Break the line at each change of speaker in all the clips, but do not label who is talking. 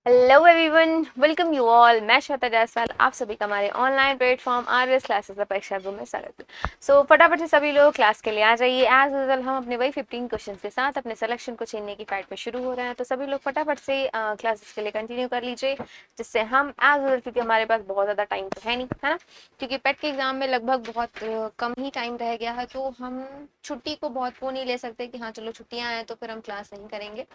Hello everyone, welcome you all. मैं श्वेता जायसवाल आप सभी का हमारे ऑनलाइन प्लेटफॉर्म आरएस क्लासेस परीक्षा रूम में स्वागत है। फटाफट से सभी लोग क्लास के लिए आ जाइए। एज यूजुअल हम अपने वही 15 क्वेश्चंस के साथ अपने सिलेक्शन को छीनने की फाइट में शुरू हो रहे हैं। तो सभी लोग फटाफट से क्लासेस के लिए कंटिन्यू कर लीजिए, जिससे हम एज यूजुअल, क्योंकि हमारे पास बहुत ज़्यादा टाइम तो है नहीं, है ना, क्योंकि पेट के एग्जाम में लगभग बहुत कम ही टाइम रह गया है। तो हम छुट्टी को बहुत वो नहीं ले सकते कि हाँ चलो छुट्टियाँ हैं तो फिर हम क्लास नहीं करेंगे।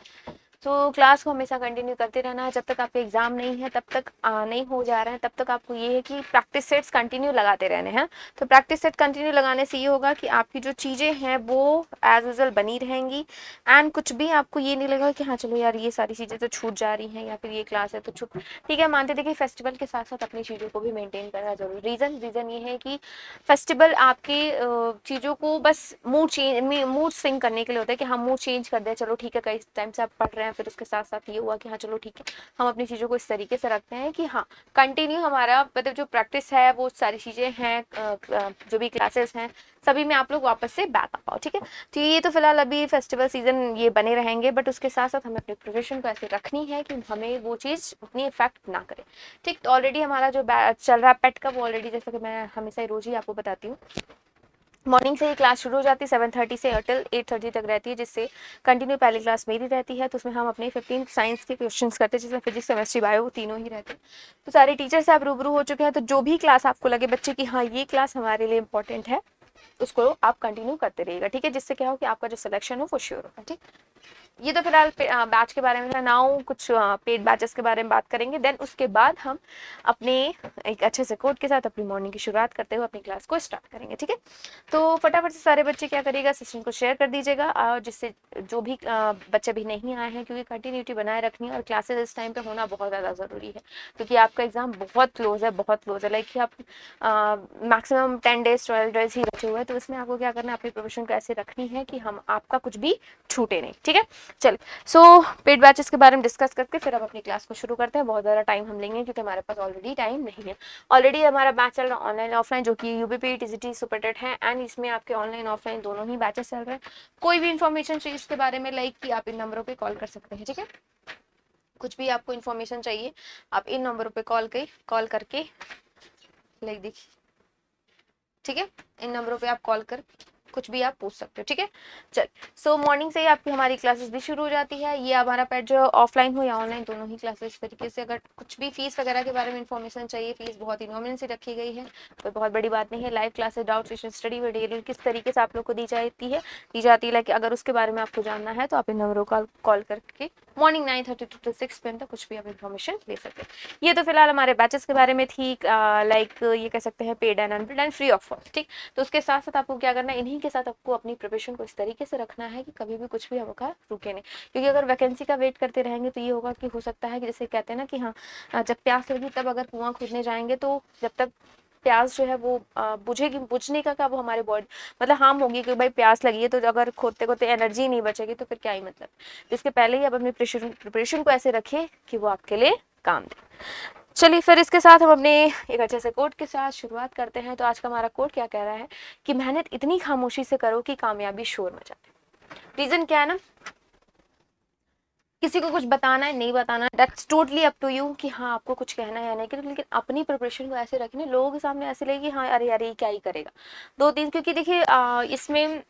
तो क्लास को हमेशा कंटिन्यू करते रहना है। जब तक आपके एग्जाम नहीं है, तब तक नहीं हो जा रहा है, तब तक आपको ये है कि प्रैक्टिस सेट्स कंटिन्यू लगाते रहने हैं। तो प्रैक्टिस सेट कंटिन्यू लगाने से ये होगा कि आपकी जो चीज़ें हैं वो एज यूजल बनी रहेंगी। एंड कुछ भी आपको ये नहीं लगेगा कि हाँ चलो यार ये सारी चीज़ें तो छूट जा रही हैं, या फिर ये क्लास है तो छूट। ठीक है, मानते थे कि फेस्टिवल के साथ साथ अपनी चीज़ों को भी मेंटेन करना जरूरी। रीज़न ये है कि फेस्टिवल आपके चीज़ों को बस मूड स्विंग करने के लिए होता है कि हम मूड चेंज कर दें। चलो ठीक है, कई टाइम से आप पढ़ रहे हैं, फिर उसके साथ साथ ये हुआ कि हाँ चलो ठीक है, हम अपनी चीज़ों को इस तरीके से रखते हैं कि हाँ कंटिन्यू हमारा मतलब जो प्रैक्टिस है वो सारी चीज़ें हैं, जो भी क्लासेस हैं सभी में आप लोग वापस से बैक आ पाओ। ठीक है, तो ये तो फिलहाल अभी फेस्टिवल सीजन ये बने रहेंगे, बट उसके साथ साथ हमें अपनी प्रोफेशन को ऐसे रखनी है कि हमें वो चीज़ उतनी इफेक्ट ना करे। ठीक, तो ऑलरेडी हमारा जो चल रहा है पेट का, वो ऑलरेडी जैसा कि मैं हमेशा रोज ही आपको बताती हूँ, मॉर्निंग से ही क्लास शुरू हो जाती है 7:30 से टिल 8:30 तक रहती है, जिससे कंटिन्यू पहली क्लास मेरी रहती है। तो उसमें हम अपने 15 साइंस के क्वेश्चंस करते हैं, जिसमें फिजिक्स केमिस्ट्री बायो वो तीनों ही रहते हैं। तो सारे टीचर से आप रूबरू हो चुके हैं। तो जो भी क्लास आपको लगे बच्चे की हाँ ये क्लास हमारे लिए इंपॉर्टेंट है, उसको आप कंटिन्यू करते रहिएगा। ठीक है, जिससे क्या हो कि आपका जो सिलेक्शन हो वो श्योर होगा। ठीक, ये तो फिलहाल बैच के बारे में है। नाउ कुछ पेड बैचेस के बारे में बात करेंगे। देन उसके बाद हम अपने एक अच्छे से कोड के साथ अपनी मॉर्निंग की शुरुआत करते हुए अपनी क्लास को स्टार्ट करेंगे। ठीक है, तो फटाफट से सारे बच्चे क्या करिएगा, सेशन को शेयर कर दीजिएगा, और जिससे जो भी बच्चे भी नहीं आए हैं, क्योंकि कंटिन्यूटी बनाए रखनी है और क्लासेस इस टाइम पे होना बहुत ज़्यादा ज़रूरी है, क्योंकि आपका एग्जाम बहुत क्लोज है, बहुत क्लोज है। लाइक आप मैक्सिमम 10 डेज 12 डेज ही बचे हुए हैं। तो इसमें आपको क्या करना है, अपनी प्रोफेशन को ऐसे रखनी है कि हम आपका कुछ भी छूटे नहीं। ठीक है, चलिए पेड बैचेस के बारे में डिस्कस करके फिर हम अपनी क्लास को शुरू करते हैं। बहुत ज़्यादा टाइम हम लेंगे क्योंकि हमारे पास ऑलरेडी टाइम नहीं है। ऑलरेडी हमारा बैच चल रहा है ऑनलाइन ऑफलाइन, जो कि यूबीपी टीजीटी सुपरटेट है, एंड इसमें आपके ऑनलाइन ऑफलाइन दोनों ही बैचेस चल रहे हैं। कोई भी इन्फॉर्मेशन चाहिए इसके बारे में, लाइक कि आप इन नंबरों पर कॉल कर सकते हैं। ठीक है, कुछ भी आपको इन्फॉर्मेशन चाहिए आप इन नंबरों पर कॉल करके लाइक देखिए। ठीक है, इन नंबरों पे आप कॉल कर कुछ भी आप पूछ सकते हो। ठीक है, चल मॉर्निंग से ही आपकी हमारी क्लासेस भी शुरू हो जाती है। ये हमारा पैड जो ऑफलाइन हो या ऑनलाइन दोनों ही क्लासेस इस तरीके से। अगर कुछ भी फीस वगैरह के बारे में इन्फॉर्मेशन चाहिए, फीस बहुत ही नॉमिनल से रखी गई है, कोई बहुत बड़ी बात नहीं है। Live classes, doubt session, study material किस तरीके से आप लोग को दी जाती है लाइक अगर उसके बारे में आपको जानना है तो आप इन नंबरों का कॉल करके मॉर्निंग 9:30 to 6 PM तक कुछ भी आप इन्फॉर्मेशन ले सकते हैं। ये तो फिलहाल हमारे बैचेस के बारे में थी, लाइक ये कह सकते हैं paid and unpaid and free of cost. ठीक, तो उसके साथ साथ आपको क्या करना है, इन्हीं के साथ आपको अपनी प्रिपरेशन को इस तरीके से रखना है कि कभी भी कुछ भी आपका रुके नहीं। क्योंकि अगर वैकेंसी का वेट करते रहेंगे तो ये होगा कि हो सकता है कि जैसे कहते हैं ना कि हाँ जब प्यास लगी तब अगर कुआं खोदने जाएंगे, तो जब तक प्यास जो है वो बुझेगी, बुझने का वो हमारे बॉडी मतलब हार्म होगी कि भाई प्यास लगी है, तो अगर खोदते खोदते एनर्जी नहीं बचेगी तो फिर क्या ही मतलब। इसके पहले ही आप अपनी प्रिपरेशन को ऐसे रखें कि वो आपके लिए काम दे। चलिए फिर इसके साथ हम अपने एक अच्छे से कोड के साथ शुरुआत करते हैं। तो आज का हमारा कोड क्या कह रहा है कि मेहनत इतनी खामोशी से करो कि कामयाबी शोर मचा दे। रीजन क्या है ना, किसी को कुछ बताना है नहीं बताना, that's totally up to you कि हाँ आपको कुछ कहना है या नहीं, लेकिन अपनी प्रिपरेशन को ऐसे रखने लोगों के सामने ऐसे लगे कि हाँ अरे यार ये क्या ही करेगा। दो तीन, क्योंकि देखिए इसमें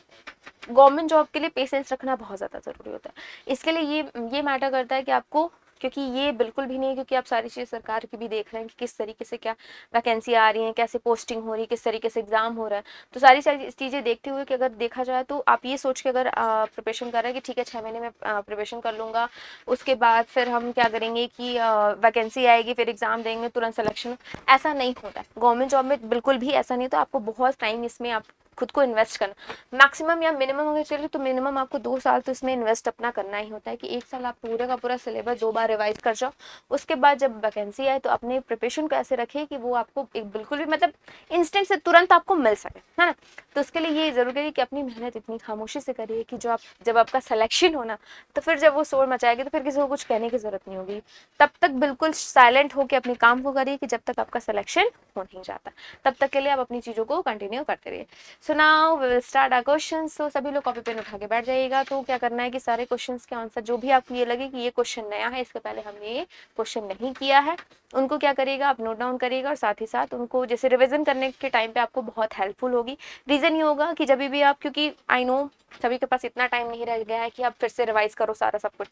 गवर्नमेंट जॉब के लिए पेशेंस रखना बहुत ज़्यादा ज़रूरी होता है। इसके लिए ये मैटर करता है कि आपको, क्योंकि ये बिल्कुल भी नहीं है, क्योंकि आप सारी चीज़ सरकार की भी देख रहे हैं कि किस तरीके से क्या वैकेंसी आ रही है, कैसे पोस्टिंग हो रही है, किस तरीके से एग्जाम हो रहा है। तो सारी सारी चीज़ें देखते हुए कि अगर देखा जाए तो आप ये सोच के अगर प्रिपरेशन कर रहे हैं कि ठीक है 6 महीने में प्रिपरेशन कर लूँगा, उसके बाद फिर हम क्या करेंगे कि वैकेंसी आएगी फिर एग्जाम देंगे तुरंत सिलेक्शन, ऐसा नहीं होता है। गवर्नमेंट जॉब में बिल्कुल भी ऐसा नहीं होता। आपको बहुत टाइम इसमें आप खुद को इन्वेस्ट करना, मैक्सिमम या मिनिमम अगर चलिए तो मिनिमम आपको 2 साल तो इसमें इन्वेस्ट अपना करना ही होता है कि 1 साल आप पूरे का पूरा सिलेबस 2 बार रिवाइज कर जाओ। उसके बाद जब वैकेंसी आए तो अपने प्रिपरेशन को ऐसे रखें कि वो आपको एक बिल्कुल भी मतलब इंस्टेंट से तुरंत आपको मिल सके, है ना। तो उसके लिए ये जरूरी है कि अपनी मेहनत इतनी खामोशी से करिए कि जब आपका सिलेक्शन होना, तो फिर जब वो शोर मचाएगी तो फिर किसी को कुछ कहने की जरूरत नहीं होगी। तब तक बिल्कुल साइलेंट होकर अपने काम को करिए कि जब तक आपका सिलेक्शन हो नहीं जाता, तब तक के लिए आप अपनी चीज़ों को कंटिन्यू करते रहिए। So now we will start our questions. तो सभी लोग कॉपी पेन उठा के बैठ जाइएगा। तो क्या करना है कि सारे क्वेश्चंस के आंसर जो भी आपको ये लगे कि ये क्वेश्चन नया है, इसके पहले हमने ये क्वेश्चन नहीं किया है, उनको क्या करिएगा आप नोट डाउन करिएगा और साथ ही साथ उनको जैसे रिवीजन करने के टाइम पे आपको बहुत हेल्पफुल होगी। रीज़न ये होगा कि जब भी आप, क्योंकि आई नो सभी के पास इतना टाइम नहीं रह गया है कि आप फिर से रिवाइज करो सारा सब कुछ,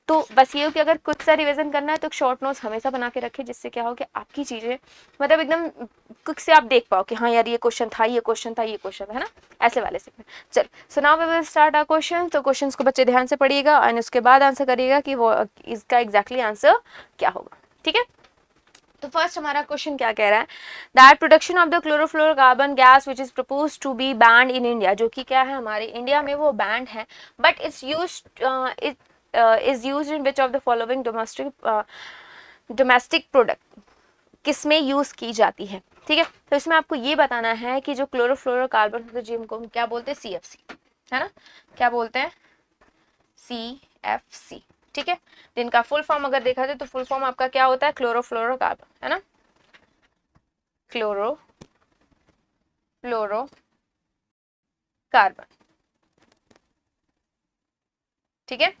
तो बस ये हो कि अगर कुछ सा रिवीजन करना है तो शॉर्ट नोट्स हमेशा बना के रखें, जिससे क्या हो कि आपकी चीज़ें मतलब एकदम क्विक से आप देख पाओ कि हाँ यार ये क्वेश्चन था, ये क्वेश्चन था, ये क्वेश्चन है ना, ऐसे वाले से। चल so now we will start our question. तो क्वेश्चंस को बच्चे ध्यान से पढ़िएगा और उसके बाद आंसर करिएगा कि वो इसका एग्जैक्टली आंसर क्या होगा, ठीक है। तो फर्स्ट हमारा क्वेश्चन क्या कह रहा है, that production of the chlorofluorocarbon gas which is propose to be banned in India, जो कि क्या है हमारे इंडिया में वो बैंड है, but it's used in which of the following domestic product, किसमें यूज की जाती है, ठीक है। तो इसमें आपको ये बताना है कि जो क्लोरोफ्लोरोकार्बन होता है जिनको हम क्या बोलते हैं, CFC, है ना, क्या बोलते हैं, CFC, ठीक है। जिनका फुल फॉर्म अगर देखा जाए तो फुल फॉर्म आपका क्या होता है, क्लोरोफ्लोरोकार्बन, है ना, क्लोरोफ्लोरोकार्बन, ठीक है।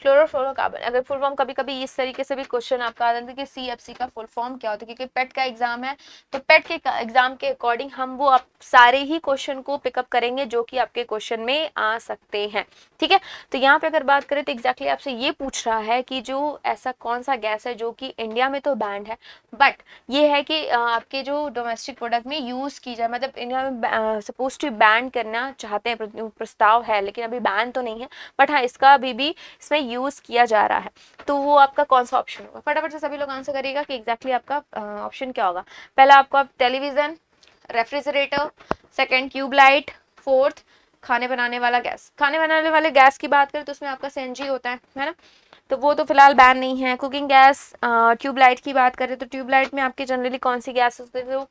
क्लोरोफ्लोरोकार्बन अगर फुल फॉर्म, कभी कभी इस तरीके से भी क्वेश्चन आपका आ जाता है कि CFC का फुल फॉर्म क्या होता है, क्योंकि पेट का एग्जाम है, तो पेट के एग्जाम के अकॉर्डिंग हम वो आप सारे ही क्वेश्चन को पिकअप करेंगे जो कि आपके क्वेश्चन में आ सकते हैं, ठीक है। तो यहाँ पे अगर बात करें तो एग्जैक्टली आपसे ये पूछ रहा है कि जो ऐसा कौन सा गैस है जो कि इंडिया में तो बैंड है, बट ये है कि आपके जो डोमेस्टिक प्रोडक्ट में यूज की जाए, मतलब इंडिया में सपोज टू बैन करना चाहते हैं, प्रस्ताव है, लेकिन अभी बैन तो नहीं है, बट हाँ इसका अभी भी इसमें यूज किया जा रहा है। तो वो आपका कौन सा ऑप्शन होगा, फटाफट से सभी लोग आंसर करिएगा कि एग्जैक्टली आपका ऑप्शन क्या होगा। पहला आपका television, refrigerator, second tubelight, fourth खाने बनाने वाला गैस। खाने बनाने वाले गैस की बात करें तो उसमें आपका CNG होता है ना, तो वो तो फिलहाल बैन नहीं है। कुकिंग गैस, ट्यूबलाइट की बात करें तो ट्यूबलाइट में आपके जनरली कौन सी गैस होती है, जो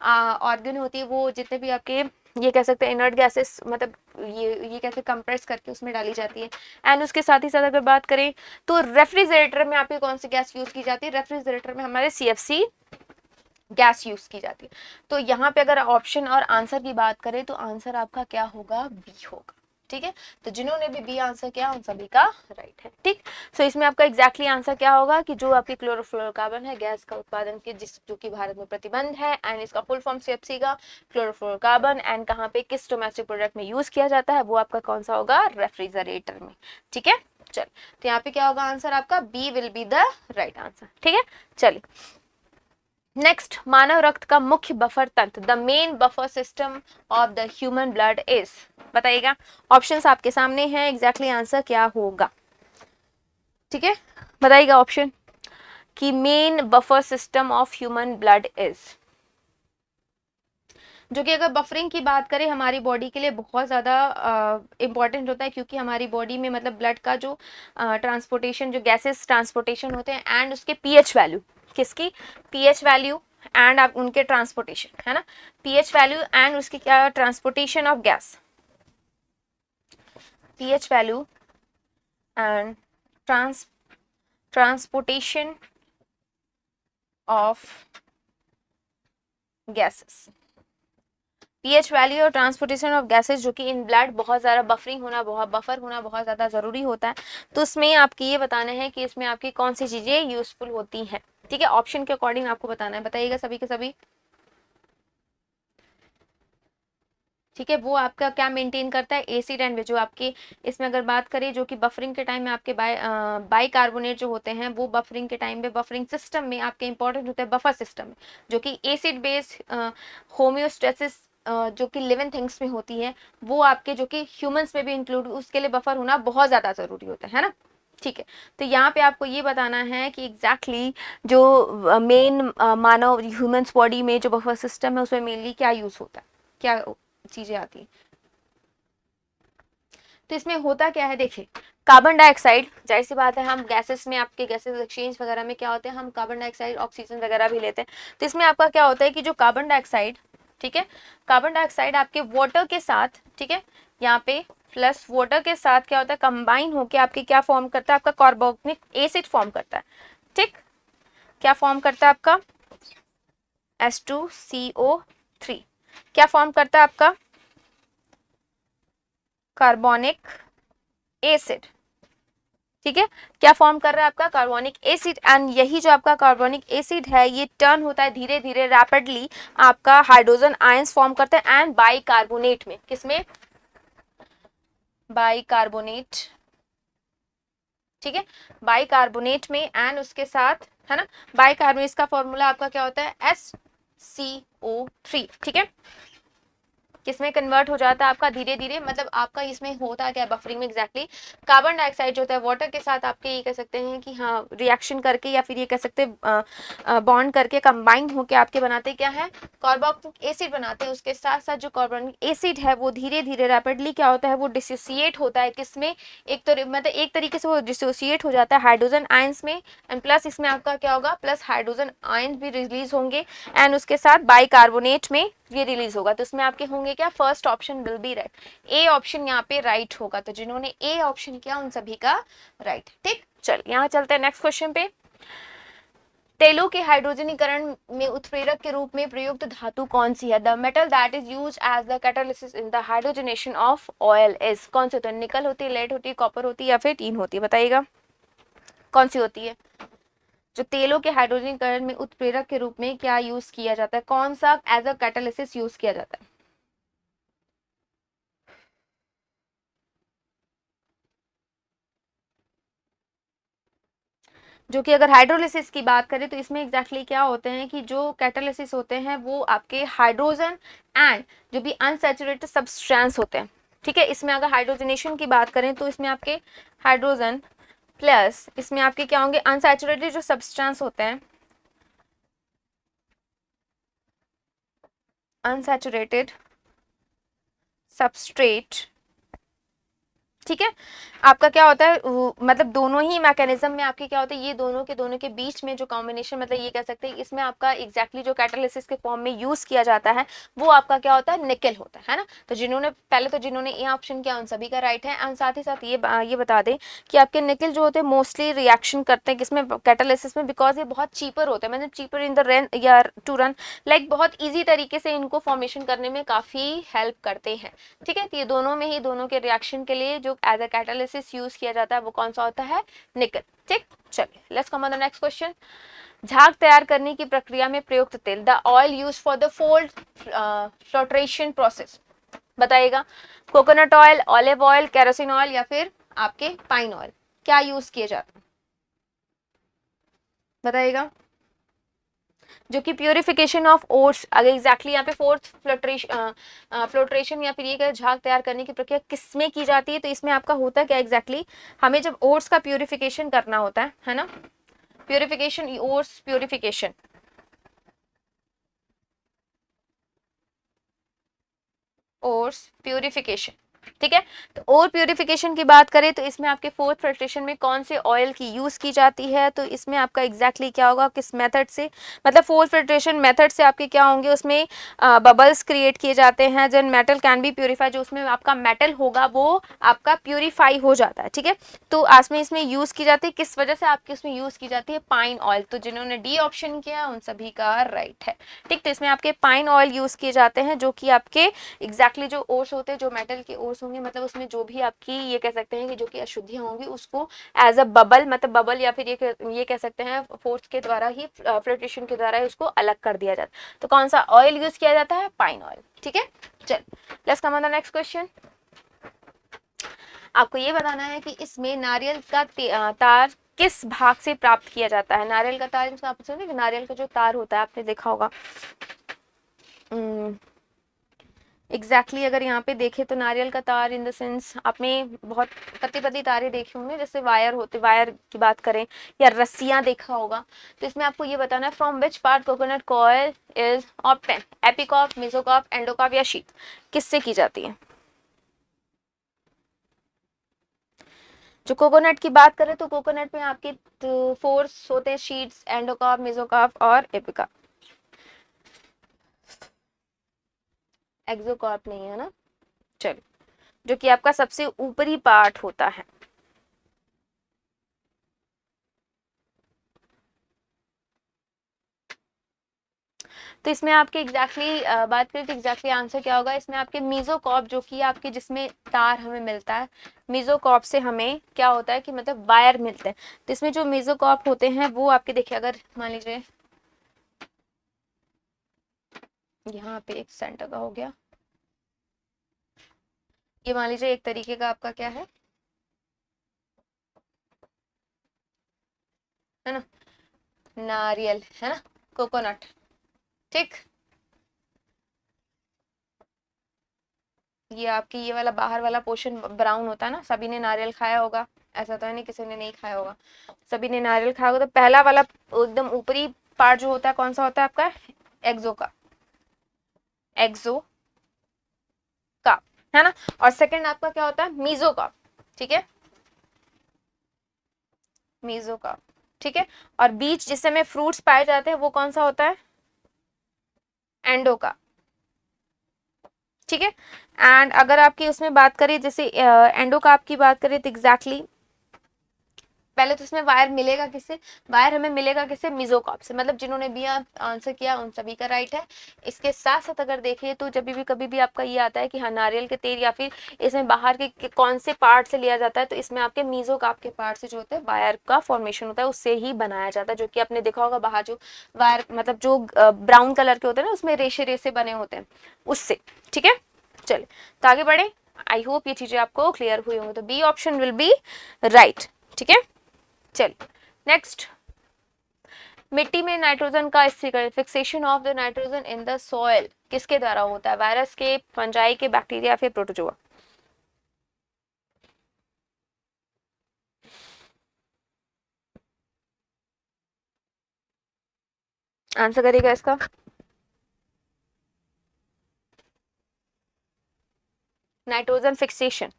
ऑर्गन होती है, वो जितने भी आपके ये कह सकते हैं इनर्ट गैसेस, मतलब ये कैसे कंप्रेस करके उसमें डाली जाती है। एंड उसके साथ ही साथ अगर बात करें तो रेफ्रिजरेटर में आपकी कौन सी गैस यूज की जाती है, रेफ्रिजरेटर में हमारे CFC गैस यूज की जाती है। तो यहाँ पे अगर ऑप्शन और आंसर की बात करें तो आंसर आपका क्या होगा, बी होगा, ठीक है। तो जिन्होंने भी बी आंसर किया उन सभी का राइट है, ठीक। सो इसमें आपका एग्जैक्टली आंसर क्या होगा कि जो आपकी क्लोरोफ्लोरोकार्बन है गैस का उत्पादन के जो कि भारत में प्रतिबंध है, एंड इसका फुल फॉर्म CFC का क्लोरोफ्लोरोकार्बन, एंड कहाँ पे किस डोमेस्टिक प्रोडक्ट में यूज किया जाता है, वो आपका कौन सा होगा, रेफ्रिजरेटर में, ठीक है। चल तो यहाँ पे क्या होगा आंसर आपका, B will be the right answer, ठीक है। चलिए नेक्स्ट, मानव रक्त का मुख्य बफर तंत्र, the main buffer system of the human blood is, बताइएगा। ऑप्शंस आपके सामने हैं, एग्जैक्टली आंसर क्या होगा, ठीक है, बताइएगा ऑप्शन कि main buffer system of human blood is, जो कि अगर बफरिंग की बात करें हमारी बॉडी के लिए बहुत ज़्यादा इंपॉर्टेंट होता है, क्योंकि हमारी बॉडी में मतलब ब्लड का जो ट्रांसपोर्टेशन, जो गैसेस ट्रांसपोर्टेशन होते हैं, एंड उसके pH वैल्यू, किसकी pH वैल्यू एंड आप उनके ट्रांसपोर्टेशन, है ना, pH वैल्यू एंड उसकी क्या transportation of gas, pH value and transportation of gases, pH value और ट्रांसपोर्टेशन ऑफ गैसेस जो कि इन ब्लड बहुत ज़्यादा बफरिंग होना, बहुत बफर होना बहुत ज़्यादा ज़रूरी होता है। तो इसमें आपकी ये बताना है कि इसमें आपकी कौन सी चीज़ें यूजफुल होती हैं, ठीक है। ऑप्शन के अकॉर्डिंग आपको बताना है, बताइएगा सभी के सभी, ठीक है। वो आपका क्या मेंटेन करता है, एसिड एंड जो आपके इसमें अगर बात करें जो कि बफरिंग के टाइम में आपके बाइकार्बोनेट जो होते हैं वो बफरिंग के टाइम में बफरिंग सिस्टम में आपके इंपॉर्टेंट होते हैं, बफर सिस्टम में जो कि एसिड बेस्ड होम्योस्टेसिस जो कि लिविंग थिंग्स में होती है, वो आपके जो कि ह्यूमंस में भी इंक्लूड, उसके लिए बफर होना बहुत ज़्यादा ज़रूरी होता है ना, ठीक है। तो यहाँ पे आपको ये बताना है कि एग्जैक्टली जो मेन मानव ह्यूमंस बॉडी में जो बफर सिस्टम है उसमें मेनली क्या यूज होता है, क्या चीजें आती हैं। तो इसमें होता क्या है, देखिए कार्बन डाइऑक्साइड, जाहिर सी बात है हम गैसेस में, आपके गैसेस एक्सचेंज वगैरह में क्या होते हैं, हम कार्बन डाइऑक्साइड ऑक्सीजन वगैरह भी लेते हैं। तो इसमें आपका क्या होता है कि जो कार्बन डाइऑक्साइड, ठीक है, कार्बन डाइऑक्साइड आपके वाटर के साथ, ठीक है, यहाँ पे प्लस वाटर के साथ क्या होता है, कंबाइन होकर आपके क्या फॉर्म करता है, आपका कार्बोनिक एसिड फॉर्म करता है, ठीक, क्या फॉर्म करता है आपका H2CO3, क्या फॉर्म करता है आपका कार्बोनिक एसिड, ठीक है, क्या फॉर्म कर रहा है आपका कार्बोनिक एसिड, एंड यही जो आपका कार्बोनिक एसिड है ये टर्न होता है धीरे धीरे रैपिडली आपका हाइड्रोजन आयंस फॉर्म करते हैं एंड बाइकार्बोनेट में, किसमें, बाइकार्बोनेट, ठीक है, बाइकार्बोनेट में, एंड उसके साथ है ना, बाइकार्बोनेट का फॉर्मूला आपका क्या होता है SCO3, ठीक है, किसमें कन्वर्ट हो जाता है आपका धीरे धीरे, मतलब आपका इसमें होता क्या है बफरिंग में एग्जैक्टली, कार्बन डाइऑक्साइड जो होता है वाटर के साथ आपके ये कह सकते हैं कि हाँ रिएक्शन करके या फिर ये कह सकते हैं बॉन्ड करके कंबाइन होके आपके बनाते क्या है कार्बोनिक एसिड बनाते हैं, उसके साथ साथ जो कार्बोनिक एसिड है वो धीरे धीरे रैपिडली क्या होता है वो डिसोसिएट होता है, किसमें, एक तो मतलब एक तरीके से वो डिसोसिएट हो जाता है हाइड्रोजन आयंस में, एंड प्लस इसमें आपका क्या होगा प्लस हाइड्रोजन आयंस भी रिलीज होंगे, एंड उसके साथ बाइकार्बोनेट में ये रिलीज होगा, तो इसमें आपके होंगे क्या, first option will be right, A option यहाँ पे राइट होगा, तो जिन्होंने ए ऑप्शन किया उन सभी का राइट, ठीक। चल यहाँ चलते हैं नेक्स्ट क्वेश्चन पे, तेलों के हाइड्रोजनीकरण में उत्प्रेरक के रूप में प्रयुक्त धातु कौन सी है, the metal that is use as the catalysis in the hydrogenation of oil is, कौन सी होती है, निकल होती है, लेड होती है, कॉपर होती है या फिर टीन होती है, बताइएगा कौन सी होती है, जो तेलों के हाइड्रोजनीकरण में उत्प्रेरक के रूप में क्या यूज किया जाता है, कौन सा एज अ कैटालिसिस यूज किया जाता है, जो कि अगर हाइड्रोलिसिस की बात करें तो इसमें एग्जैक्टली क्या होते हैं कि जो कैटालिसिस होते हैं वो आपके हाइड्रोजन एंड जो भी अनसैचुरेटेड सब्सटेंस होते हैं, ठीक है, इसमें अगर हाइड्रोजनेशन की बात करें तो इसमें आपके हाइड्रोजन प्लस इसमें आपके क्या होंगे अनसैचुरेटेड जो सब्सटेंस होते हैं, अनसैचुरेटेड सबस्ट्रेट, ठीक है, आपका क्या होता है मतलब दोनों ही मैकेनिज्म में आपके क्या होता है ये दोनों के बीच में जो कॉम्बिनेशन मतलब ये कह सकते हैं इसमें आपका एग्जैक्टली जो कैटालिसिस के फॉर्म में यूज किया जाता है वो आपका क्या होता है निकल होता है ना, तो जिन्होंने पहले तो जिन्होंने ए ऑप्शन किया उन सभी का राइट है, एंड साथ ही साथ ये बता दें कि आपके निकल जो होते हैं मोस्टली रिएक्शन करते हैं किसमें कैटालिसिस में, बिकॉज ये बहुत चीपर होता है, मतलब चीपर इन द रन या टू रन, लाइक बहुत ईजी तरीके से इनको फॉर्मेशन करने में काफी हेल्प करते हैं, ठीक है, तो ये दोनों में ही दोनों के रिएक्शन के लिए जो एज अ कैटालिसिस यूज किया जाता है वो कौन सा होता है निकल, ठीक। चलिए let's come on the next question, झाग तैयार करने की प्रक्रिया में प्रयुक्त तेल, the oil use for the froth flotation process, बताइएगा coconut oil, olive oil, kerosene oil या फिर आपके पाइन ऑयल, क्या यूज किए जाते हैं, बताइएगा, जो कि प्यूरिफिकेशन ऑफ ओट्स, अगर एग्जैक्टली यहाँ पे फोर्थ फ्लोट्रेशन या फिर ये झाग तैयार करने की प्रक्रिया किसमें की जाती है, तो इसमें आपका होता है क्या एग्जैक्टली हमें जब ओट्स का प्यूरिफिकेशन करना होता है ना, purification oats purification, oats purification, ठीक है, तो और प्यूरिफिकेशन की बात करें तो इसमें आपके फोर्थ फिल्ट्रेशन में कौन से ऑयल की यूज की जाती है, तो इसमें आपका एग्जैक्टली क्या होगा किस मेथड से, मतलब फोर्थ फिल्ट्रेशन मेथड से आपके क्या होंगे उसमें बबल्स क्रिएट किए जाते हैं, जन मेटल कैन बी प्यूरिफाई, जो उसमें आपका मेटल होगा वो आपका प्यूरिफाई हो जाता है, ठीक है, तो आज में इसमें यूज की जाती है किस वजह से आपकी उसमें यूज की जाती है पाइन ऑयल, तो जिन्होंने डी ऑप्शन किया उन सभी का राइट है, ठीक, तो इसमें आपके पाइन ऑयल यूज किए जाते हैं जो कि आपके एग्जैक्टली जो ओर्स होते हैं जो मेटल के ओर्स होंगे मतलब उसमें जो भी आपकी ये कह सकते हैं कि जो कि अशुद्धियां होंगी उसको एज अ बबल मतलब बबल या फिर ये कह सकते हैं फोर्स के द्वारा ही फ्लोटेशन के द्वारा ही उसको अलग कर दिया जाता है, तो कौन सा ऑयल यूज किया जाता है पाइन ऑयल, ठीक है। चल let's come on the next question, आपको ये बताना है कि इसमें नारियल का तार किस भाग से प्राप्त किया जाता है, नारियल का तार आप सुनिए नारियल का जो तार होता है आपने देखा होगा एग्जैक्टली अगर यहाँ पे देखे तो नारियल का तार इन द सेंस आपने बहुत पतली पतली तारे देखे होंगे जैसे वायर होते, वायर की बात करें या रस्सियां देखा होगा, तो इसमें आपको ये बताना है from which part coconut coir is obtain, epicarp, mesocarp, endocarp या शीट, किससे की जाती है, जो कोकोनट की बात करें तो कोकोनट में आपके फोर्स होते हैं शीट्स, एंडोकॉप, मेसोकॉप और एपिकॉप, एक्सोकॉप नहीं है ना, चलो जो कि आपका सबसे ऊपरी पार्ट होता है, तो इसमें आपके एग्जैक्टली बात करें तो एग्जैक्टली आंसर क्या होगा, इसमें आपके मीजोकॉर्प जो कि आपके जिसमें तार हमें मिलता है, मीजोकॉर्प से हमें क्या होता है कि मतलब वायर मिलते हैं। तो इसमें जो मीजोकॉर्प होते हैं वो आपके देखिए, अगर मान लीजिए यहाँ पे एक सेंटर का हो गया, ये मान लीजिए एक तरीके का आपका क्या है ना, नारियल है ना, कोकोनट, ठीक। ये आपकी ये वाला बाहर वाला पोर्शन ब्राउन होता है ना, सभी ने नारियल खाया होगा, ऐसा तो है नहीं किसी ने नहीं खाया होगा, सभी ने नारियल खाया होगा। तो पहला वाला एकदम ऊपरी पार्ट जो होता है कौन सा होता है आपका, एक्सो का, एक्सो का, है ना। और सेकंड आपका क्या होता है, मीजो का, ठीक है, मीजो का, ठीक है। और बीच जिस समय फ्रूट्स पाए जाते हैं वो कौन सा होता है, एंडो का, ठीक है। एंड अगर आपकी उसमें बात करें जैसे एंडो का आपकी बात करें तो एग्जैक्टली पहले तो इसमें वायर मिलेगा किससे, वायर हमें मिलेगा किससे, मिजोकॉप से, मतलब जिन्होंने भी आंसर किया उन सभी का राइट है। इसके साथ साथ अगर देखिए तो जब भी कभी भी आपका ये आता है कि हाँ नारियल के तेल या फिर इसमें बाहर के कौन से पार्ट से लिया जाता है, तो इसमें आपके मीजोकाप के पार्ट से जो होता है वायर का फॉर्मेशन होता है, उससे ही बनाया जाता है, जो कि आपने देखा होगा बाहर जो वायर मतलब जो ब्राउन कलर के होते हैं ना उसमें रेशे रेसे बने होते हैं उससे, ठीक है। चलिए तो आगे बढ़े, आई होप ये चीजें आपको क्लियर हुई होंगी। तो B option will be right, ठीक है। चलिए नेक्स्ट, मिट्टी में नाइट्रोजन का स्थिरीकरण, fixation of the nitrogen in the soil किसके द्वारा होता है, वायरस के, फंजाई के, बैक्टीरिया, फिर प्रोटोजोआ। आंसर करिएगा इसका, नाइट्रोजन फिक्सेशन,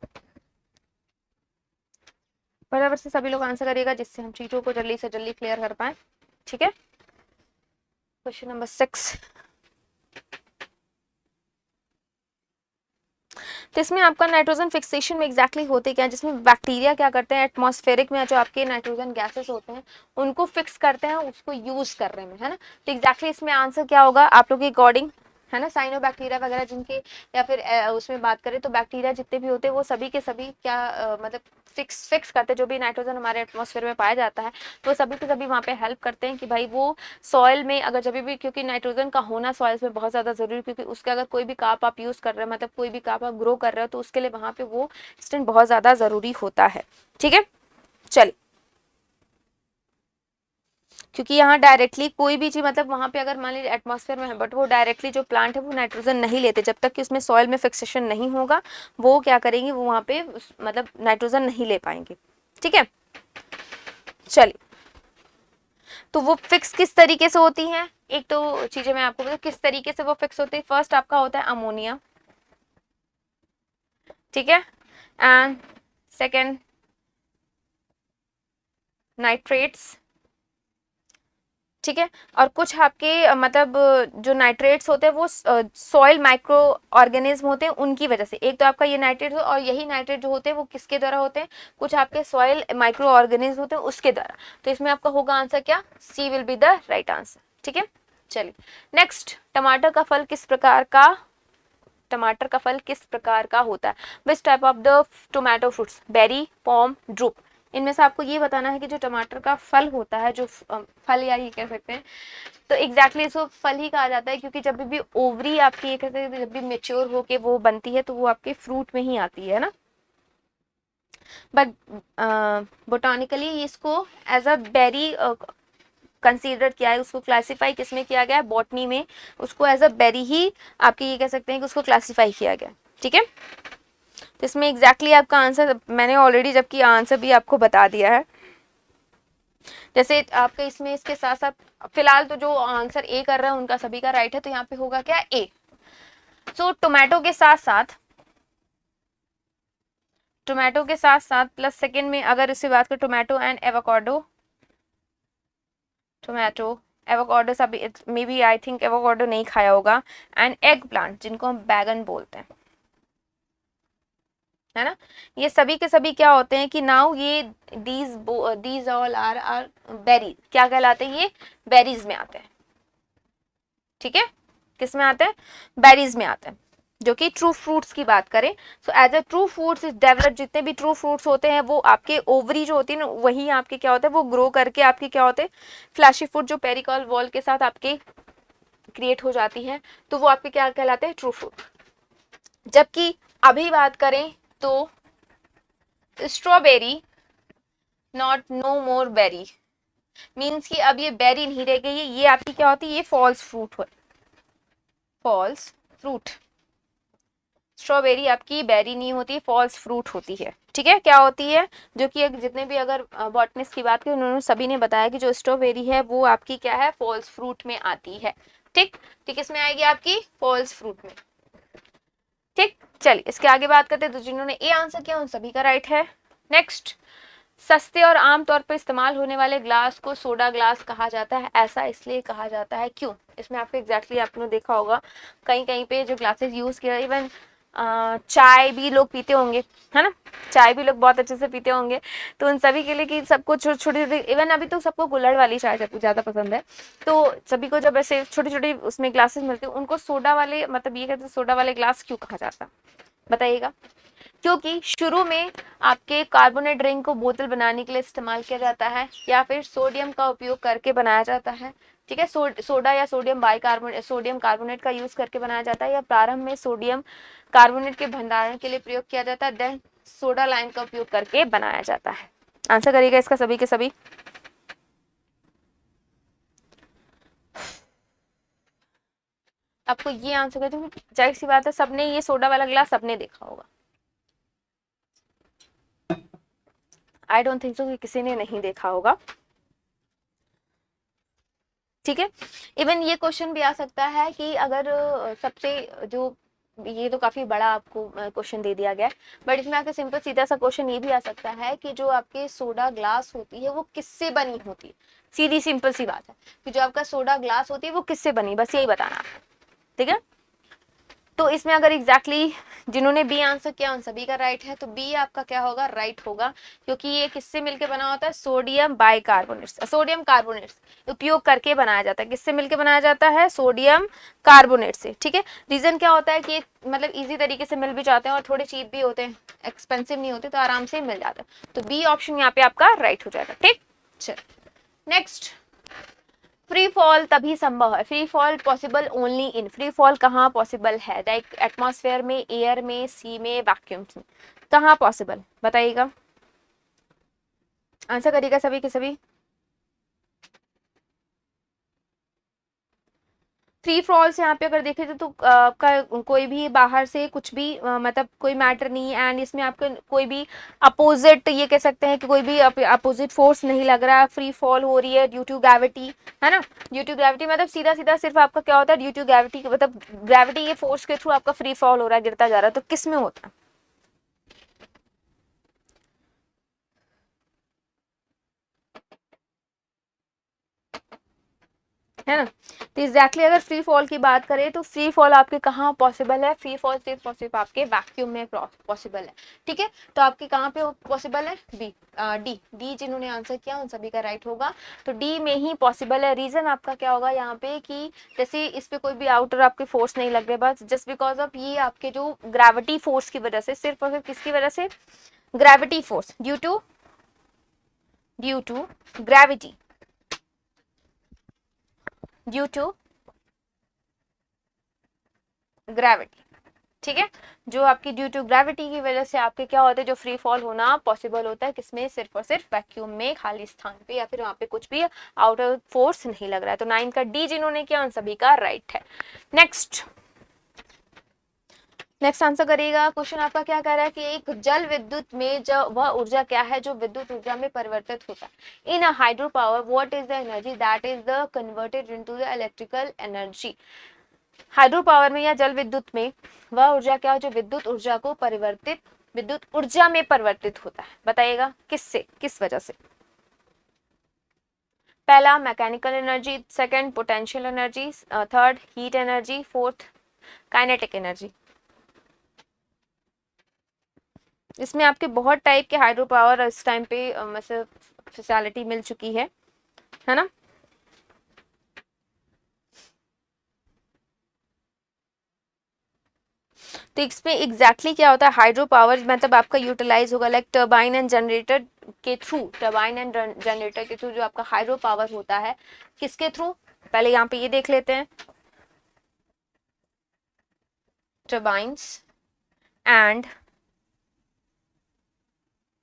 बराबर से सभी लोग आंसर करिएगा जिससे हम चीजों को जल्दी से जल्दी क्लियर कर पाए, ठीक है। क्वेश्चन नंबर 6, तो इसमें आपका नाइट्रोजन फिक्सेशन में एग्जैक्टली होते क्या है, जिसमें बैक्टीरिया क्या करते हैं, एटमॉस्फेरिक में जो आपके नाइट्रोजन गैसेस होते हैं उनको फिक्स करते हैं उसको यूज करने में, है ना। तो एग्जैक्टली इसमें आंसर क्या होगा आप लोग के अकॉर्डिंग, है ना, साइनोबैक्टीरिया वगैरह जिनके, या फिर उसमें बात करें तो बैक्टीरिया जितने भी होते हैं वो सभी के सभी क्या मतलब फिक्स करते हैं, जो भी नाइट्रोजन हमारे एटमॉस्फेयर में पाया जाता है तो सभी के सभी वहाँ पे हेल्प करते हैं कि भाई वो सॉइल में अगर जब भी, क्योंकि नाइट्रोजन का होना सॉइल में बहुत ज़्यादा ज़रूरी, क्योंकि उसका अगर कोई भी काप आप यूज़ कर रहे हैं, मतलब कोई भी काप आप ग्रो कर रहे हो तो उसके लिए वहाँ पे वो स्टेंट बहुत ज़्यादा ज़रूरी होता है, ठीक है। चलिए, क्योंकि यहाँ डायरेक्टली कोई भी चीज मतलब वहाँ पे अगर मान लीजिए एटमॉस्फेयर में है बट वो डायरेक्टली जो प्लांट है वो नाइट्रोजन नहीं लेते, जब तक कि उसमें सॉइल में फिक्सेशन नहीं होगा वो क्या करेंगे, वो वहाँ पे मतलब नाइट्रोजन नहीं ले पाएंगे, ठीक है। चलिए, तो वो फिक्स किस तरीके से होती हैं, एक तो चीजें मैं आपको बताऊँ किस तरीके से वो फिक्स होती है। फर्स्ट आपका होता है अमोनिया, ठीक है, एंड सेकेंड नाइट्रेट्स, ठीक है। और कुछ आपके मतलब जो नाइट्रेट्स होते हैं वो सॉइल माइक्रो ऑर्गेनिज्म होते हैं उनकी वजह से, एक तो आपका ये नाइट्रेट और यही नाइट्रेट जो होते हैं वो किसके द्वारा होते हैं, कुछ आपके सॉइल माइक्रो ऑर्गेनिज्म होते हैं उसके द्वारा। तो इसमें आपका होगा आंसर क्या, C will be the right answer, ठीक है। चलिए नेक्स्ट, टमाटर का फल किस प्रकार का, टमाटर का फल किस प्रकार का होता है, which type of the tomato fruits, berry, pome, drupe. इनमें से आपको ये बताना है कि जो टमाटर का फल होता है, जो फल या ये कह सकते हैं, तो एग्जैक्टली इसको फल ही कहा जाता है, क्योंकि जब भी ओवरी आपकी ये कहते हैं जब भी मेच्योर होके वो बनती है तो वो आपके फ्रूट में ही आती है ना। बट बोटानिकली इसको एज अ बेरी कंसीडर किया है, उसको क्लासिफाई किसमें किया गया है, बॉटनी में उसको एज अ बेरी ही आपके ये कह सकते हैं कि उसको क्लासिफाई किया गया, ठीक है। तो इसमें एग्जैक्टली आपका आंसर मैंने ऑलरेडी जबकि आंसर भी आपको बता दिया है, जैसे आपके इसमें इसके साथ साथ फिलहाल तो जो आंसर ए कर रहे हैं उनका सभी का राइट है, तो यहाँ पे होगा क्या, ए। सो टोमेटो के साथ साथ प्लस सेकंड में अगर इससे बात करें tomato and avocado, tomato avocado सभी maybe I think avocado नहीं खाया होगा, एंड एग प्लांट जिनको हम बैगन बोलते हैं, है ना। ये सभी के सभी क्या होते हैं कि नाउ ये दीज ऑल आर बेरीज, क्या कहलाते हैं, ये बेरीज में आते हैं, ठीक है, किस में आते हैं, बेरीज में आते हैं, जो कि ट्रू फ्रूट्स की बात करें। So as a true fruits is develop, जितने भी ट्रू फ्रूट्स होते हैं वो आपके ओवरी जो होती है ना, वही आपके क्या होता है, वो ग्रो करके आपके क्या होते हैं, फ्लैशी फ्रूट जो पेरिकल वॉल के साथ आपके क्रिएट हो जाती है, तो वो आपके क्या कहलाते हैं, ट्रू फ्रूट। जबकि अभी बात करें तो strawberry not no more berry, means कि अब ये बेरी नहीं रह गई है, ये आपकी क्या होती है, ये फॉल्स फ्रूट हो, फॉल्स फ्रूट। स्ट्रॉबेरी आपकी बेरी नहीं होती, फॉल्स फ्रूट होती है। ठीक है, क्या होती है, जो कि जितने भी अगर बॉटनिस्ट की बात करें उन्होंने सभी ने बताया कि जो स्ट्रॉबेरी है वो आपकी क्या है, फॉल्स फ्रूट में आती है। ठीक, ठीक, इसमें आएगी आपकी फॉल्स फ्रूट में। ठीक, चलिए इसके आगे बात करते हैं। तो जिन्होंने ए आंसर किया उन सभी का राइट है। नेक्स्ट, सस्ते और आम तौर पर इस्तेमाल होने वाले ग्लास को सोडा ग्लास कहा जाता है, ऐसा इसलिए कहा जाता है क्यों। इसमें आपको एग्जैक्टली आपने देखा होगा कहीं कहीं पे जो ग्लासेस यूज किया, इवन चाय भी लोग पीते होंगे, है ना, चाय भी लोग बहुत अच्छे से पीते होंगे, तो उन सभी के लिए कि सबको छोटे छोटे, इवन अभी तो सबको कुल्हड़ वाली चाय ज़्यादा पसंद है, तो सभी को जब ऐसे छोटी छोटी उसमें ग्लासेस मिलते हैं उनको सोडा वाले, मतलब ये कहते हैं सोडा वाले ग्लास क्यों कहा जाता है, बताइएगा। क्योंकि शुरू में आपके कार्बोनेट ड्रिंक को बोतल बनाने के लिए इस्तेमाल किया जाता है, या फिर सोडियम का उपयोग करके बनाया जाता है। ठीक है, सोडा या सोडियम बाइकार्बोनेट, सोडियम कार्बोनेट का यूज करके बनाया जाता है, या प्रारंभ में सोडियम कार्बोनेट के भंडारण के लिए प्रयोग किया जाता है, देन सोडा लाइम का उपयोग करके बनाया जाता है। आंसर करिएगा इसका सभी के सभी। आपको ये आंसर करते हैं, जाहिर सी बात है सबने ये सोडा वाला ग्लास सबने देखा होगा, आई डोंट थिंक सो कि किसी ने नहीं देखा होगा। ठीक है, इवन ये क्वेश्चन भी आ सकता है कि अगर सबसे जो, ये तो काफी बड़ा आपको क्वेश्चन दे दिया गया है, बट इसमें आके सिंपल सीधा सा क्वेश्चन ये भी आ सकता है कि जो आपके सोडा ग्लास होती है वो किससे बनी होती है। सीधी सिंपल सी बात है कि जो आपका सोडा ग्लास होती है वो किससे बनी, बस यही बताना है। ठीक है, तो इसमें अगर एग्जैक्टली जिन्होंने बी आंसर किया उन सभी का राइट है, तो बी आपका क्या होगा, राइट होगा, क्योंकि ये किससे मिलके बना होता है, सोडियम बाइकार्बोनेट्स, सोडियम कार्बोनेट्स उपयोग करके बनाया जाता है। किससे मिलके बनाया जाता है, सोडियम कार्बोनेट से। ठीक है, रीजन क्या होता है कि मतलब इजी तरीके से मिल भी जाते हैं और थोड़े चीप भी होते हैं, एक्सपेंसिव नहीं होते, तो आराम से मिल जाता है। तो बी ऑप्शन यहाँ पे आपका राइट हो जाएगा। ठीक, चल नेक्स्ट, फ्री फॉल तभी संभव है, free fall possible only in, free fall कहाँ पॉसिबल है, लाइक एटमॉस्फेयर में, एयर में, सी में, वैक्यूम में, कहाँ पॉसिबल बताइएगा। आंसर करिएगा सभी के सभी। फ्री फॉल से यहाँ पे अगर देखें तो आपका कोई भी बाहर से कुछ भी मतलब कोई मैटर नहीं है, एंड इसमें आपका कोई भी अपोजिट, ये कह सकते हैं कि कोई भी अपोजिट फोर्स नहीं लग रहा है, फ्री फॉल हो रही है ड्यू टू ग्रेविटी, है ना। ड्यू टू ग्रेविटी मतलब सीधा सीधा सिर्फ आपका क्या होता है, ड्यू टू ग्रेविटी, मतलब ग्रेविटी ये फोर्स के थ्रू आपका फ्री फॉल हो रहा है, गिरता जा रहा है, तो किस में होता है, है ना। तो एग्जैक्टली अगर फ्री फॉल की बात करें तो फ्री फॉल आपके कहाँ पॉसिबल है, फ्री फॉल सिर्फ आपके वैक्यूम में पॉसिबल है। ठीक है, तो आपके कहाँ पे पॉसिबल है, बी, डी, डी जिन्होंने आंसर किया उन सभी का राइट होगा, तो डी में ही पॉसिबल है। रीजन आपका क्या होगा यहाँ पे कि जैसे इस पे कोई भी आउटर आपके फोर्स नहीं लग रहे, बस जस्ट बिकॉज ऑफ ये आपके जो ग्रेविटी फोर्स की वजह से, सिर्फ और सिर्फ किसकी वजह से, gravity force, due to gravity, due to gravity. ठीक है, जो आपकी ड्यू टू ग्रेविटी की वजह से आपके क्या होते हैं, जो फ्री फॉल होना पॉसिबल होता है, किसमें, सिर्फ और सिर्फ वैक्यूम में, खाली स्थान पे, या फिर वहां पे कुछ भी आउटर फोर्स नहीं लग रहा है। तो 9 का डी जिन्होंने किया उन सभी का राइट है। नेक्स्ट, नेक्स्ट आंसर करिएगा। क्वेश्चन आपका क्या कह रहा है कि एक जल विद्युत में जो वह ऊर्जा क्या है जो विद्युत ऊर्जा में परिवर्तित होता है। In a hydro power what is the energy that is the converted into the electrical energy. Hydro power में या जल विद्युत में वह ऊर्जा क्या है जो विद्युत ऊर्जा को परिवर्तित, विद्युत ऊर्जा में परिवर्तित होता है, बताइएगा किससे, किस वजह से। पहला mechanical energy, second potential energy, third heat energy, fourth kinetic energy. इसमें आपके बहुत टाइप के हाइड्रो पावर इस टाइम पे मतलब फैसिलिटी मिल चुकी है ना। तो इसमें एग्जैक्टली क्या होता है, हाइड्रो पावर मतलब आपका यूटिलाइज होगा लाइक टर्बाइन एंड जनरेटर के थ्रू, टर्बाइन एंड जनरेटर के थ्रू जो आपका हाइड्रो पावर होता है, किसके थ्रू, पहले यहाँ पे ये देख लेते हैं, टर्बाइंस एंड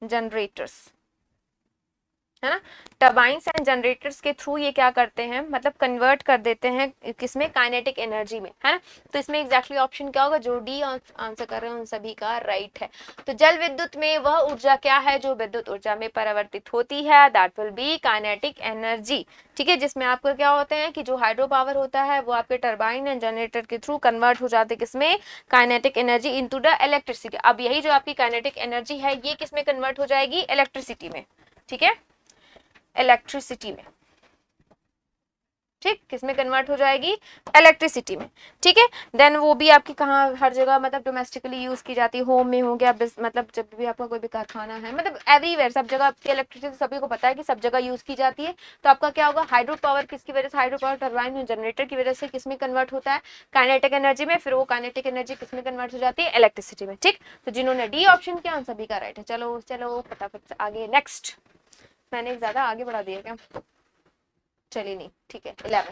जनरेटर्स, है ना। टर्बाइंस एंड जनरेटर्स के थ्रू ये क्या करते हैं, मतलब कन्वर्ट कर देते हैं किसमें, काइनेटिक एनर्जी में, है ना। तो इसमें एग्जैक्टली ऑप्शन क्या होगा, जो डी आंसर कर रहे हैं उन सभी का राइट है। तो जल विद्युत में वह ऊर्जा क्या है जो विद्युत ऊर्जा में परिवर्तित होती है, that will be kinetic energy. ठीक है, जिसमें आपको क्या होते हैं कि जो हाइड्रो पावर होता है वो आपके टर्बाइन एंड जनरेटर के थ्रू कन्वर्ट हो जाते हैं किसमें, kinetic energy into the electricity. अब यही जो आपकी काइनेटिक एनर्जी है ये किसमें कन्वर्ट हो जाएगी, इलेक्ट्रिसिटी में। ठीक है, इलेक्ट्रिसिटी में, ठीक, किसमें कन्वर्ट हो जाएगी, इलेक्ट्रिसिटी में। ठीक है, देन वो भी आपकी कहाँ, हर जगह मतलब डोमेस्टिकली यूज की जाती है, होम में हो गया, मतलब जब भी आपका कोई भी कारखाना है, मतलब एवरीवेयर, सब जगह आपकी इलेक्ट्रिसिटी सभी को पता है कि सब जगह यूज की जाती है। तो आपका क्या होगा, हाइड्रो पावर किसकी वजह से, हाइड्रो पावर टरबाइन जनरेटर की वजह से किसमें कन्वर्ट होता है, काइनेटिक एनर्जी में, फिर वो काइनेटिक एनर्जी किसमें कन्वर्ट हो जाती है, इलेक्ट्रिसिटी में। ठीक, तो जिन्होंने डी ऑप्शन किया उन सभी का राइट है। चलो चलो फटाफट से आगे, नेक्स्ट, मैंने ज्यादा आगे बढ़ा दिया क्या, चलिए नहीं, ठीक है। 11,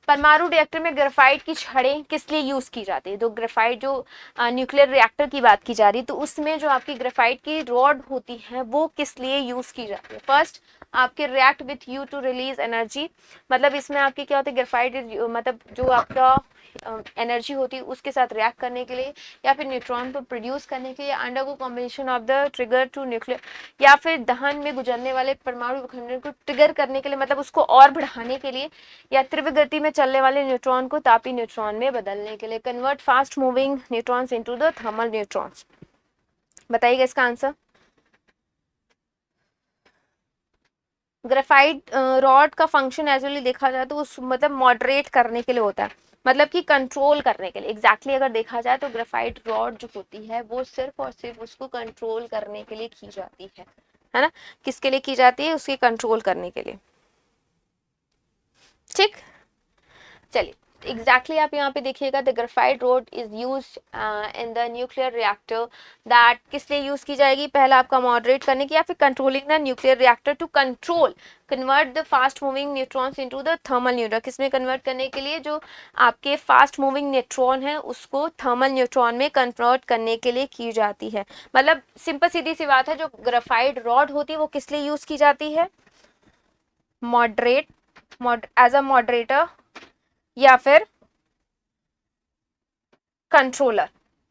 परमाणु रिएक्टर में ग्रेफाइट की छड़ें किस लिए यूज की जाती है। तो ग्रेफाइट जो न्यूक्लियर रिएक्टर की बात की जा रही है, तो उसमें जो आपकी ग्रेफाइट की रॉड होती है वो किस लिए यूज की जाती है। फर्स्ट, आपके react with U to release energy, मतलब इसमें आपकी क्या होती है, ग्रेफाइट मतलब जो आपका एनर्जी होती है उसके साथ रिएक्ट करने के लिए, या फिर न्यूट्रॉन को प्रोड्यूस करने के लिए, अंडर को combination of the trigger to nuclear, या फिर दहन में गुजरने वाले परमाणु विखंडन को ट्रिगर करने के लिए, मतलब उसको और बढ़ाने के लिए, या तीव्र गति में चलने वाले न्यूट्रॉन को तापी न्यूट्रॉन में बदलने के लिए। Convert fast moving neutrons into the thermal neutrons. बताइएगा इसका आंसर। ग्रेफाइट रॉड का फंक्शन एजुअली देखा जाए तो उस मतलब मॉडरेट करने के लिए होता है, मतलब कि कंट्रोल करने के लिए। एग्जैक्टली अगर देखा जाए तो ग्रेफाइट रॉड जो होती है वो सिर्फ और सिर्फ उसको कंट्रोल करने के लिए की जाती है ना। किसके लिए की जाती है, उसके कंट्रोल करने के लिए। ठीक, चलिए एग्जैक्टली आप यहाँ पे देखिएगा, the graphite road is use in the nuclear reactor, that किस लिए यूज की जाएगी, पहला आपका मॉडरेट करने की, या फिर controlling the nuclear reactor to control convert the fast moving neutrons into the thermal neutron, किसमें कन्वर्ट करने के लिए, जो आपके फास्ट मूविंग न्यूट्रॉन है उसको थर्मल न्यूट्रॉन में कन्वर्ट करने के लिए की जाती है। मतलब सिंपल सीधी सी बात है, जो ग्रेफाइट रॉड होती है वो किस लिए यूज की जाती है, मॉडरेट, एज अ मॉडरेटर, या फिर कंट्रोलर,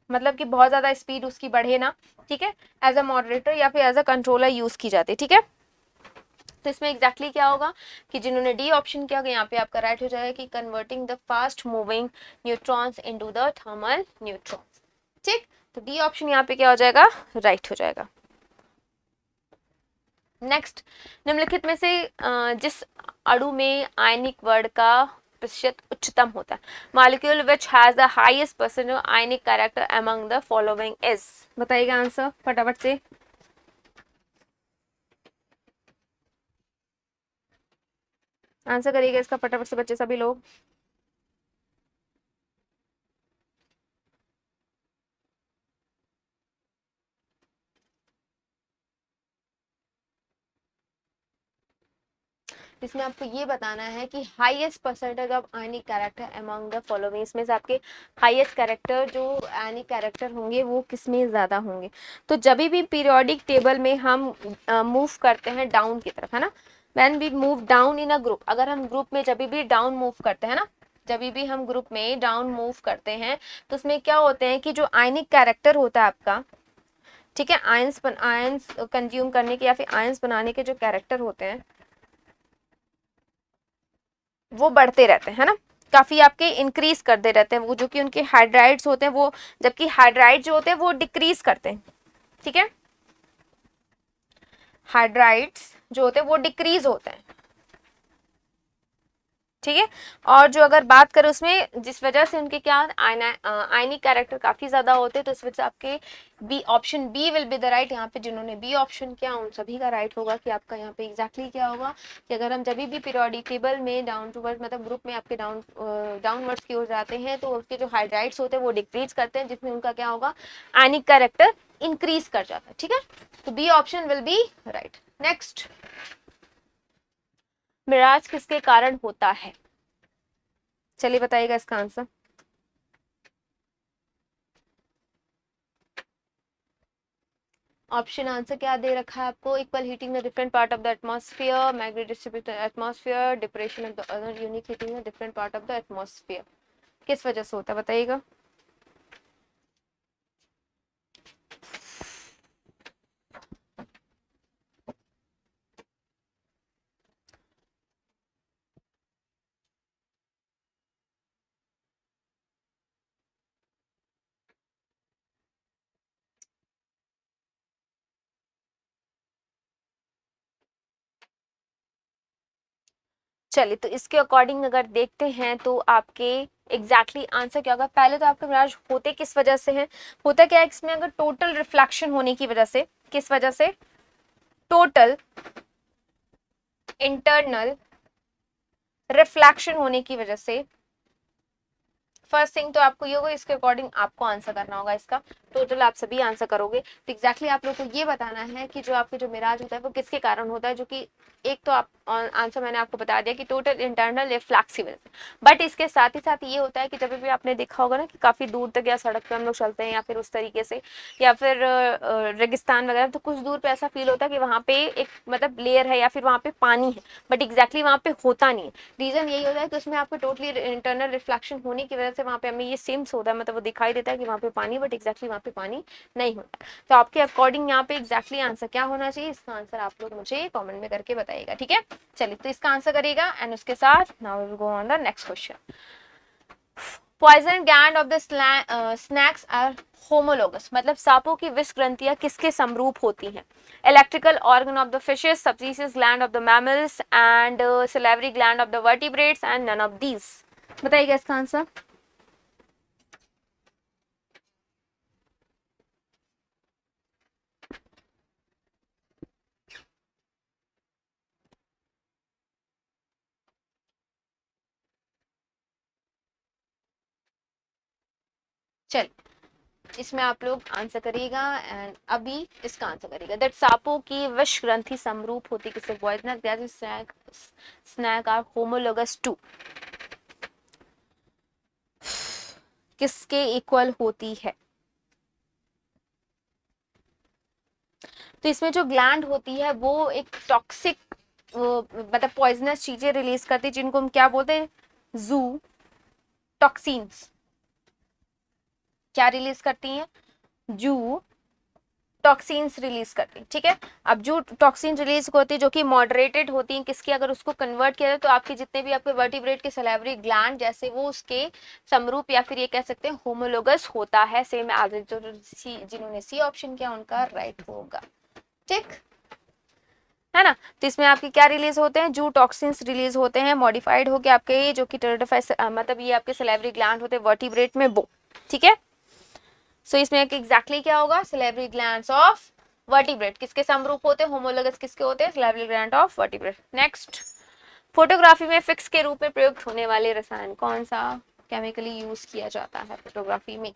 मतलब कि बहुत ज्यादा स्पीड उसकी बढ़े ना। ठीक है, एज अ मॉडरेटर या फिर एज अ कंट्रोलर यूज की जाती है। ठीक है, तो इसमें एग्जैक्टली क्या होगा कि जिन्होंने डी ऑप्शन किया, यहाँ पे आपका राइट हो जाएगा कि converting the fast moving neutrons into the thermal neutrons. ठीक, तो डी ऑप्शन यहाँ पे क्या हो जाएगा, राइट हो जाएगा। नेक्स्ट, निम्नलिखित में से जिस अणु में आयनिक वर्ड का प्रतिशत उच्चतम होता है, molecule which has the highest percent of ionic character among the following is. बताइएगा आंसर फटाफट से। आंसर करिएगा इसका फटाफट से बच्चे सभी लोग। इसमें आपको ये बताना है कि highest percentage of ionic character among the following, इसमें से आपके हाईएस्ट कैरेक्टर जो आयनिक कैरेक्टर होंगे वो किसमें ज्यादा होंगे। तो जब भी पीरियोडिक टेबल में हम मूव करते हैं डाउन की तरफ, है ना, when we move down in a group, अगर हम ग्रुप में जब भी डाउन मूव करते हैं ना, जब भी हम ग्रुप में डाउन मूव करते हैं तो उसमें क्या होते हैं कि जो आयनिक कैरेक्टर होता है आपका, ठीक है, आयंस कंज्यूम करने के या फिर आयंस बनाने के जो कैरेक्टर होते हैं वो बढ़ते रहते हैं ना, काफी आपके इंक्रीज करते रहते हैं वो, जो कि उनके हाइड्राइड्स होते हैं वो, जबकि हाइड्राइड जो होते हैं वो डिक्रीज करते हैं। ठीक है, हाइड्राइड्स जो होते हैं वो डिक्रीज होते हैं। ठीक है। और जो अगर बात करें उसमें जिस वजह से उनके क्या आयनिक कैरेक्टर काफी ज्यादा होते हैं, तो इस वजह से आपके B option B will be the right. यहाँ पे जिन्होंने बी ऑप्शन किया उन सभी का राइट होगा कि आपका यहाँ पे एग्जैक्टली क्या होगा कि अगर हम जब भी पीरियोडिक टेबल में डाउन टूवर्ड मतलब ग्रुप में आपके डाउनवर्ड्स की ओर जाते हैं तो उसके जो हाइड्राइड्स होते हैं वो डिक्रीज करते हैं, जिसमें उनका क्या होगा आयनिक कैरेक्टर इंक्रीज कर जाता है। ठीक है, तो B option will be right. Next, mirage किसके कारण होता है? चलिए बताइएगा इसका आंसर। ऑप्शन आंसर क्या दे रखा है आपको? Equal heating the different part of the atmosphere, magnetic distribution atmosphere, depression of the other unique heating the different part of the atmosphere. किस वजह से होता है बताइएगा। चलिए, तो इसके अकॉर्डिंग अगर देखते हैं तो आपके एग्जैक्टली आंसर क्या होगा? पहले तो आपके मिराज होते किस वजह से हैं? होता क्या है इसमें, अगर टोटल रिफ्लेक्शन होने की वजह से, किस वजह से? टोटल इंटरनल रिफ्लेक्शन होने की वजह से। फर्स्ट थिंग तो आपको ये होगा, इसके अकॉर्डिंग आपको आंसर करना होगा इसका। टोटल आप सभी आंसर करोगे तो एग्जैक्टली आप लोग को ये बताना है कि जो आपके जो मिराज होता है वो किसके कारण होता है, जो कि एक तो आप आंसर मैंने आपको बता दिया कि टोटल इंटरनल रिफ्लेक्स की वजह से। बट इसके साथ ही साथ ये होता है कि जब भी आपने देखा होगा ना कि काफी दूर तक या सड़क पे हम लोग चलते हैं या फिर उस तरीके से या फिर रेगिस्तान वगैरह, तो कुछ दूर पे ऐसा फील होता है कि वहां पे एक मतलब लेयर है या फिर वहां पे पानी है, बट एग्जैक्टली वहां पे होता नहीं है। रीजन यही होता है कि उसमें आपको टोटली इंटरनल रिफ्लेक्शन होने की वजह से वहां पे हमें ये सेम्स होता है, मतलब वो दिखाई देता है कि वहां पे पानी, बट एग्जैक्टली वहां पे पानी नहीं होता। तो आपके अकॉर्डिंग यहाँ पे एग्जैक्टली आंसर क्या होना चाहिए, इसका आंसर आप लोग मुझे कमेंट में करके बताइएगा। ठीक है, चलिए तो इसका आंसर करिएगा एंड उसके साथ now we will go on the next question. Poison gland of the snakes are homologous, मतलब सांपों की विष ग्रंथियां किसके समरूप होती हैं? Electrical organ of the fishes, sebaceous gland of the mammals and salivary gland of the vertebrates and none of these. बताइएगा इसका आंसर। चलिए, इसमें आप लोग आंसर करिएगा एंड अभी इसका आंसर करिएगा। दैट सांपों की विष ग्रंथि समरूप होती किससे? Poisonous gases snake are homologous to, किसके इक्वल होती है? तो इसमें जो ग्लैंड होती है वो एक टॉक्सिक मतलब पॉइजनस चीजें रिलीज करती है, जिनको हम क्या बोलते हैं? जू टॉक्सिन्स। क्या रिलीज करती हैं? जू टॉक्सिन्स रिलीज करती है। ठीक है, अब जो टॉक्सिन रिलीज होती है जो कि मॉडरेटेड होती है किसकी, अगर उसको कन्वर्ट किया जाए तो आपके जितने भी आपके वर्टिब्रेट के सैलिवरी ग्लैंड जैसे वो उसके समरूप या फिर ये कह सकते हैं होमोलोगस होता है। सेम एज जो जिन्होंने सी ऑप्शन किया उनका राइट होगा। ठीक है ना। तो इसमें आपके क्या रिलीज होते हैं? जू टॉक्सिन्स रिलीज होते हैं मॉडिफाइड होके आपके जो कि टेरिडोफाइस मतलब ये आपके सैलिवरी ग्लैंड होते हैं वर्टिब्रेट में वो। ठीक है, सो इसमें एग्जैक्टली क्या होगा? सैलिवरी ग्लैंड्स ऑफ वर्टिब्रेट किसके समरूप होते हैं? होमोलोगस किसके होते हैं? Salivary gland of vertebrate. Next, photography में फिक्स के रूप में प्रयुक्त होने वाले रसायन कौन सा केमिकली यूज किया जाता है फोटोग्राफी में?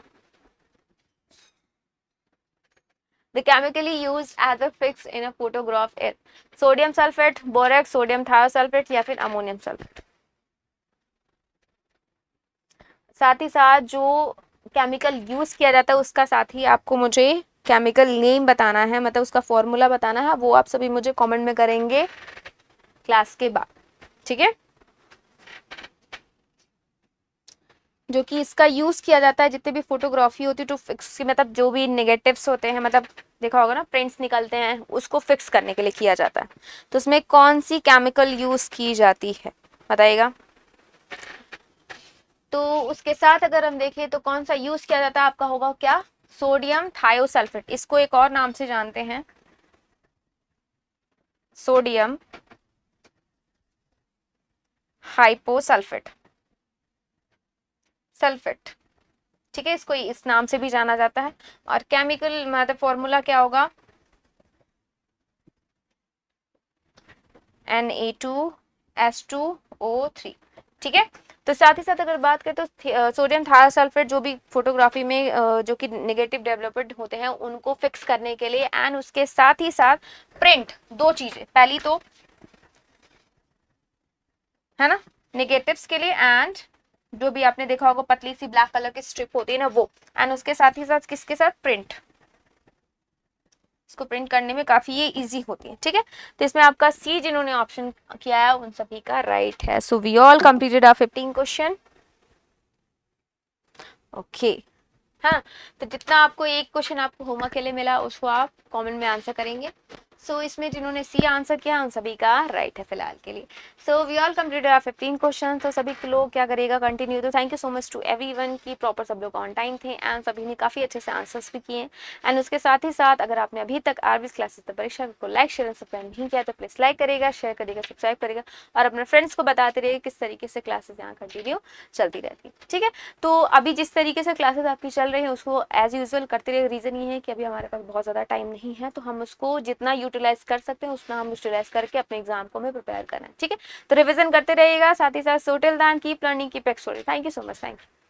The chemically used as a fix in a photograph is sodium sulfate, borax, sodium thiosulfate या फिर अमोनियम सल्फेट। साथ ही साथ जो केमिकल यूज किया जाता है उसका साथ ही आपको मुझे केमिकल नेम बताना है, मतलब उसका फॉर्मूला बताना है, वो आप सभी मुझे कमेंट में करेंगे क्लास के बाद। ठीक है, जो कि इसका यूज किया जाता है जितने भी फोटोग्राफी होती है टू फिक्स, मतलब जो भी नेगेटिव्स होते हैं, मतलब देखा होगा ना प्रिंट्स निकलते हैं, उसको फिक्स करने के लिए किया जाता है। तो उसमें कौन सी केमिकल यूज की जाती है बताइएगा। तो उसके साथ अगर हम देखें तो कौन सा यूज किया जाता है आपका होगा क्या? सोडियम थायोसल्फेट, इसको एक और नाम से जानते हैं सोडियम हाइपोसल्फेट, सल्फेट, ठीक है, इसको इस नाम से भी जाना जाता है। और केमिकल मतलब फॉर्मूला क्या होगा, Na2S2O3, ठीक है। तो साथ ही साथ अगर बात करें तो सोडियम थायोसल्फेट जो भी फोटोग्राफी में जो कि नेगेटिव डेवलपमेंट होते हैं उनको फिक्स करने के लिए, एंड उसके साथ ही साथ प्रिंट, दो चीजें, पहली तो है ना नेगेटिव्स के लिए, एंड जो भी आपने देखा होगा पतली सी ब्लैक कलर की स्ट्रिप होती है ना वो, एंड उसके साथ ही साथ किसके साथ, प्रिंट, इसको प्रिंट करने में काफी ये इजी होती है, ठीक है। तो इसमें आपका सी जिन्होंने ऑप्शन किया है उन सभी का राइट है। So we all completed our 15 question, okay. हाँ, तो जितना आपको एक क्वेश्चन आपको होमवर्क के लिए मिला उसको आप कमेंट में आंसर करेंगे। सो इसमें जिन्होंने सी आंसर किया उन सभी का राइट है फिलहाल के लिए। So we all completed our 15 question. तो सभी लोग क्या करेगा कंटिन्यू। तो thank you so much to everyone की प्रॉपर सब लोग ऑन टाइम थे एंड सभी ने काफी अच्छे से आंसर्स भी किए। एंड उसके साथ ही साथ अगर आपने अभी तक आरबीएस क्लासेस द परीक्षा को लाइक शेयर एंड सब्सक्राइब नहीं किया तो प्लीज लाइक करेगा, शेयर करेगा, सब्सक्राइब करेगा और अपने फ्रेंड्स को बताते रहिए किस तरीके से क्लासेस यहाँ कंटिन्यू चलती रहती है, ठीक है। तो अभी जिस तरीके से क्लासेस आपकी चल रही है उसको एज यूजुअल करते रहिए। रीजन ये है कि अभी हमारे पास बहुत ज़्यादा टाइम नहीं है, तो हम उसको जितना यूटिलाइज कर सकते हैं उतना हम यूटिलाइज करके अपने एग्जाम को हमें प्रिपेयर करना है, ठीक है। तो रिविजन करते रहिएगा साथ ही साथ। So till then keep learning, keep exploring. Thank you so much, thank you.